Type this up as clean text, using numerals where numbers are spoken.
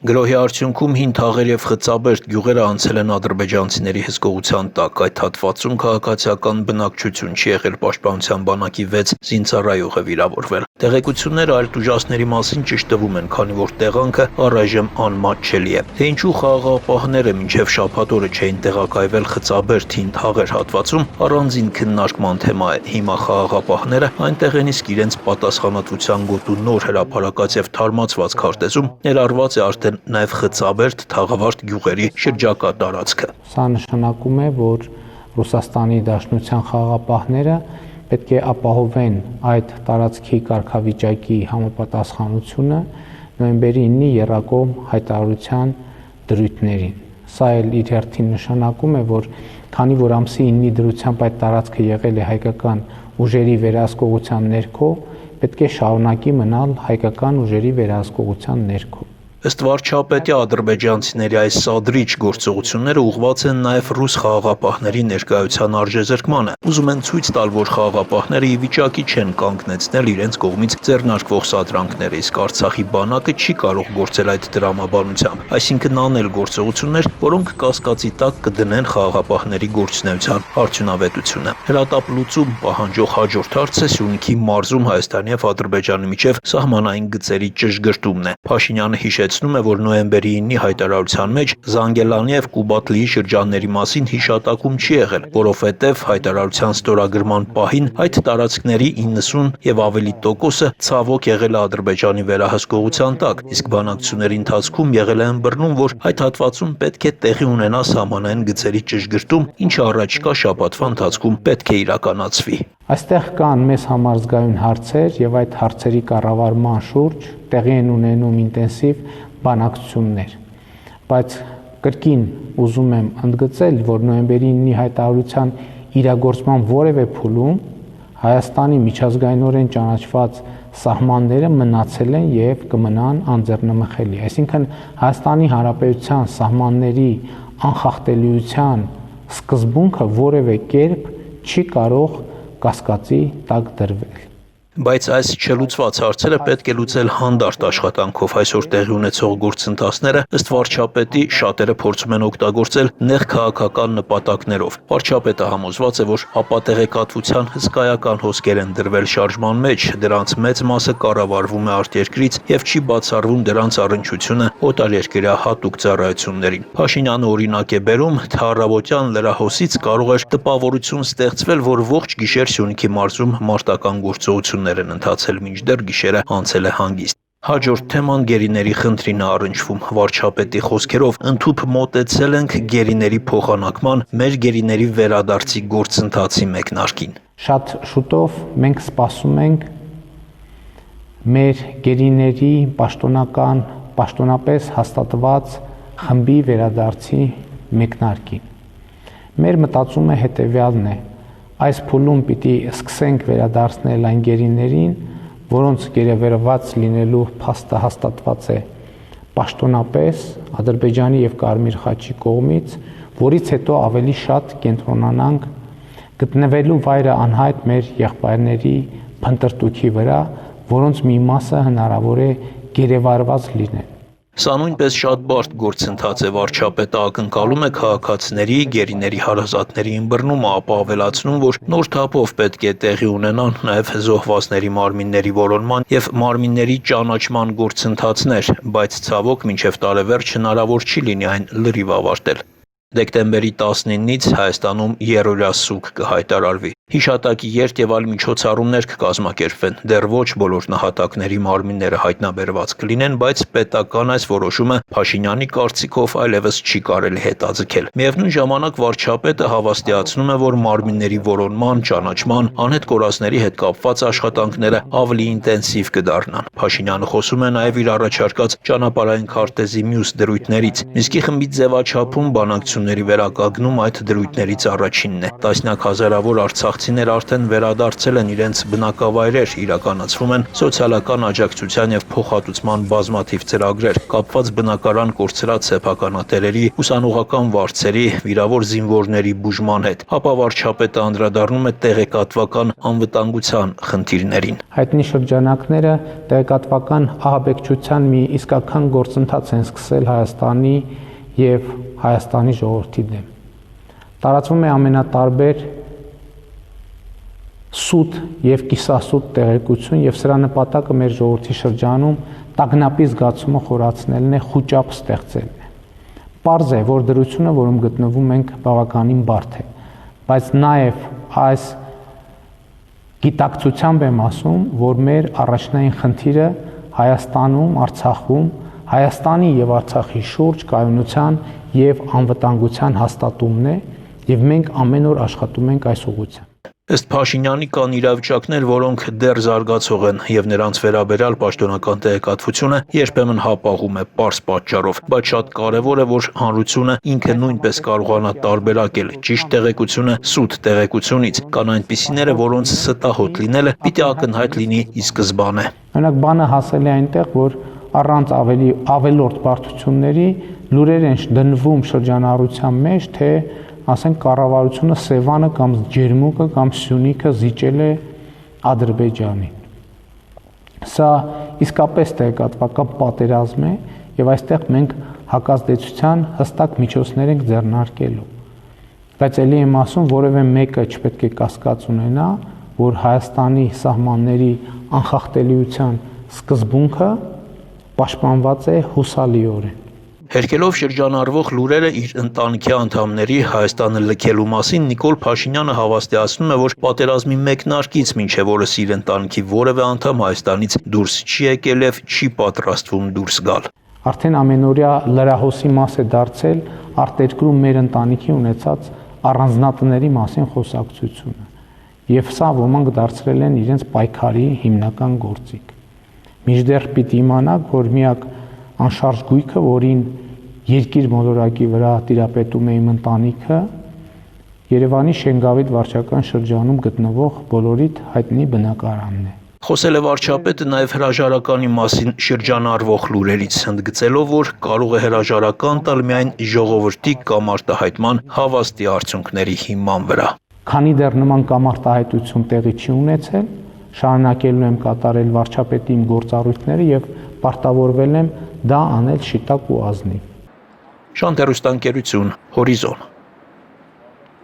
Գրոհի արդյունքում հին թաղեր և խծաբերդ գյուղերը անցել են ադրբեջանցիների հսկողության տակ։ Այդ հատվածում քաղաքացիական բնակչություն չի եղել, պաշտպանության բանակի 6 զինծառայող է վիրավորվել։ Տեղեկությունները այլ տուժածների մասին ճշտվում են, քանի որ տեղանքը առայժմ անմատչելի է։ Թե ինչու խաղաղապահները մինչև շաբաթ օրը չէին տեղակայվել խծաբերդ հին թաղեր հատվածում, առանձին քննարկման թեմա է։ Հիմա խաղաղապահները այնտեղ են, իսկ իրենց պատասխանատվության գոտու նոր հրապարակած և թարմացված քարտեզում ներառված է արդեն նաև խծաբերդ թաղավարտ գյուղերի շրջակա տարածքը։ Սա նշանակում է, որ Ռուսաստանի Դաշնության խաղաղապահները պետք է ապահովեն այդ տարածքի կարգավիճակի համապատասխանությունը նոյեմբերի 9-ի եռակողմ հայտարարության դրույթներին։ Սա էլ իր հերթին նշանակում է, որ քանի որ ամսի 9-ի դրությամբ այդ տարածքը եղել է հայկական ուժերի վերահսկողության ներքո, պետք է շարունակի մնալ հայկական ուժերի վերահսկողության ներքո։ Ըստ վարչապետի, ադրբեջանցիների այս սադրիչ գործողությունները ուղղված են նաև ռուս խաղաղապահների ներկայության արժեզրկմանը։ Ուզում են ցույց տալ, որ խաղաղապահները ի վիճակի չեն կանգնեցնել իրենց կողմից ձեռնարկվող սադրանքները, իսկ Արցախի բանակը չի կարող գործել այդ դրամաբանությամբ, այսինքն անել գործողություններ, որոնք կասկածի տակ կդնեն խաղաղապահների գործունեության արդյունավետությունը։ Հրատապլուծում պահանջող հաջորդ հարցը Սյունիքի մարզում Հայաստանի և Ադրբեջանի միջև սահմանային գծերի ճշգրտումն է։ Փաշինյանը հիշեցնում է, որ նոյեմբերի 9-ի հայտարարության մեջ Զանգելանի և Կուբատլիի շրջանների մասին հիշատակում չի եղել, որովհետև հայտարարության ստորագրման պահին այդ տարածքների 90 և ավելի տոկոսը ցավոք եղել է Ադրբեջանի վերահսկողության տակ, իսկ բանակցությունների ընթացքում եղել է ըմբռնում, որ այդ հատվածում պետք է տեղի ունենա սահմանային գծերի ճշգրտում, ինչը առաջիկա շաբաթվա ընթացքում պետք է իրականացվի։ Այստեղ կան մեզ համար զգայուն հարցեր եւ այդ հարցերի կառավարման շուրջ տեղի են ունենում ինտենսիվ բանակցություններ, բայց կրկին ուզում եմ ընդգծել, որ նոյեմբերի 9-ի հայտարարության իրագործման որևէ փուլում Հայաստանի միջազգայինորեն ճանաչված սահմանները մնացել են եւ կմնան անձեռնմխելի։ Այսինքն Հայաստանի Հանրապետության սահմանների անխախտելիության սկզբունքը որևէ կերպ չի կարող կասկածի տակ դրվել։ Բայց այս չլուծված հարցերը պետք է լուծել հանդարտ աշխատանքով։ Այսօր տեղի ունեցող գործընթացները ըստ վարչապետի շատերը փորձում են օգտագործել նեղ քաղաքական նպատակներով։ Վարչապետը համոզված է, որ ապատեղեկատվության հսկայական հոսքեր են դրվել շարժման մեջ, դրանց մեծ մասը կառավարվում է արտերկրից եւ չի բացառվում դրանց առնչությունը օտարերկրյա հատուկ ծառայություններին։ Փաշինյանը օրինակ է բերում, թե առավոտյան լրահոսից կարող էր տպավորություն ստեղծվել, որ ողջ գիշեր Սյունիքի մարզում մարտական գործողություն են ընթացել, մինչդեռ գիշերը անցել է հանգիստ։ Հաջորդ թեման գերիների խնդրին է առնչվում։ Վարչապետի խոսքերով ընդհուպ մոտեցել ենք գերիների փոխանակման, մեր գերիների վերադարձի գործընթացի մեկնարկին։ Շատ շուտով մենք սպասում ենք մեր գերիների պաշտոնապես հաստատված խմբի վերադարձի մեկնարկին։ Մեր մտածումը հետևյալն է. այս փուլում պիտի սկսենք վերադարձնել այն գերիներին, որոնց գերեվերված լինելու փաստը հաստատված է պաշտոնապես Ադրբեջանի եւ Կարմիր խաչի կողմից, որից հետո ավելի շատ կենտրոնանանք գտնվելու վայրը անհայտ մեր եղբայրների փնտրտուքի վրա, որոնց մի մասը հնարավոր է գերեվարված լինեն։ Սա նույնպես շատ բարդ գործընթաց է։ Վարչապետը ակնկալում է քաղաքացիների, գերիների հարազատների ըմբռնումը, ապա ավելացնում, որ նոր թափով պետք է տեղի ունենան նաև զոհվածների մարմինների որոնման եւ մարմինների ճանաչման գործընթացներ, բայց ցավոք մինչև տարեվերջ հնարավոր չի լինի այն լրիվ ավարտել։ Դեկտեմբերի 19-ից Հայաստանում երրորդյա սուկ կհայտարարվի։ Հիշատակի երթ եւ այլ միջոցառումներ կկազմակերպվեն։ Դեռ ոչ բոլոր նահատակների մարմինները հայտնաբերված կլինեն, բայց պետական այս որոշումը Փաշինյանի կարծիքով այլևս չի կարելի հետաձգել։ Միևնույն ժամանակ վարչապետը հավաստիացնում է, որ մարմինների որոնման, ճանաչման, անհետ կորածների հետ կապված աշխատանքները ավելի ինտենսիվ կդառնան։ Փաշինյանը խոսում է նաև իր առաջարկած ճանապարհային քարտեզի մյուս դրույթներից։ Միսկի խմբի ձևաչափում բանակցությունների վերականգնում այդ դրույթներից առաջինն է։ Տասնյակ հազարավոր արցախցի արցախցիները արդեն վերադարձել են իրենց բնակավայրեր, իրականացվում են սոցիալական աջակցության եւ փոխհատուցման բազմաթիվ ծրագրեր, կապված բնակարան կորցրած սեփականատերերի, ուսանողական վարձերի, վիրավոր զինվորների բուժման հետ, հապա վարչապետը անդրադառնում է տեղեկատվական անվտանգության խնդիրներին։ Հայտնի շրջանակները տեղեկատվական ահաբեկչության մի իսկական գործընթաց են սկսել Հայաստանի եւ Հայաստանի ժողովրդի դեմ։ Տարածվում է ամենատարբեր սուտ եւ կիսասուտ տեղեկություն եւ սրա նպատակը մեր ժողովրդի շրջանում տագնապի զգացումը խորացնելն է, խուճապ ստեղծելն է։ Պարզ է, որ դրությունը, որում գտնվում ենք, բավականին բարդ է, բայց նաեւ այս գիտակցությամբ եմ ասում, որ մեր առաջնային խնդիրը Հայաստանում, Արցախում, Հայաստանի եւ Արցախի շուրջ կայունության եւ անվտանգության հաստատումն է եւ մենք ամեն օր աշխատում ենք այս ուղղությամբ։ Ըստ Փաշինյանի կան իրավիճակներ, որոնք դեռ զարգացող են եւ նրանց վերաբերյալ պաշտոնական տեղեկատվությունը երբեմն հապաղում է պարզ պատճառով, բայց շատ կարեւոր է, որ հանրությունը ինքը նույնպես կարողանա տարբերակել ճիշտ տեղեկությունը սուտ տեղեկությունից։ Կան այնպիսիները, որոնց ստահոդ լինելը պիտի ակնհայտ լինի ի սկզբանե։ Օրինակ բանը հասել է այնտեղ, որ առանց ավելորդ բարդությունների լուրեր են դնվում շրջանառության մեջ, թե ասենք կառավարությունը Սևանը կամ Ջերմուկը կամ Սյունիքը զիջել է Ադրբեջանին։ Սա իսկապես տեղեկատվական պատերազմ է եւ այստեղ մենք հակազդեցության հստակ միջոցներ ենք ձեռնարկելու։ Բայց ելի եմ ասում, որևէ մեկը չպետք է կասկած ունենա, որ Հայաստանի սահմանների անխախտելիության սկզբունքը պաշտպանված է հուսալիորեն։ Հերքելով շրջանառվող լուրերը իր ընտանիքի անդամների Հայաստանը լքելու մասին Նիկոլ Փաշինյանը հավաստիացնում է, որ պատերազմի մեկնարկից մինչև օրս իր ընտանիքի որևէ անդամ Հայաստանից դուրս չի եկել եւ չի պատրաստվում դուրս գալ։ Արդեն ամենօրյա լրահոսի մաս է դարձել արտերկրում մեր ընտանիքի ունեցած առանձնատների մասին խոսակցությունը։ Եվ սա ոմանք դարձրել են իրենց պայքարի հիմնական գործիք։ Մինչդեռ պիտի իմանաք, որ միակ անշարժ գույքը, որին երկիր մոլորակի վրա տիրապետում է իմ ընտանիքը, Երևանի Շենգավիթ վարչական շրջանում գտնվող բոլորիդ հայտնի բնակարանն է։ Խոսել է վարչապետը նաև հրաժարականի մասին շրջանառվող լուրերից, ընդգծելով, որ կարող է հրաժարական տալ միայն ժողովրդի կամ արտահայտման հավաստի արդյունքների հիման վրա։ Քանի դեռ նման կամ արտահայտություն տեղի չի ունեցել, շարունակելու եմ կատարել վարչապետի իմ գործառույթները եւ պարտավորվել եմ դա անել շիտակ ու ազնիվ։ Շանթ հեռուստաընկերություն, Հորիզոն։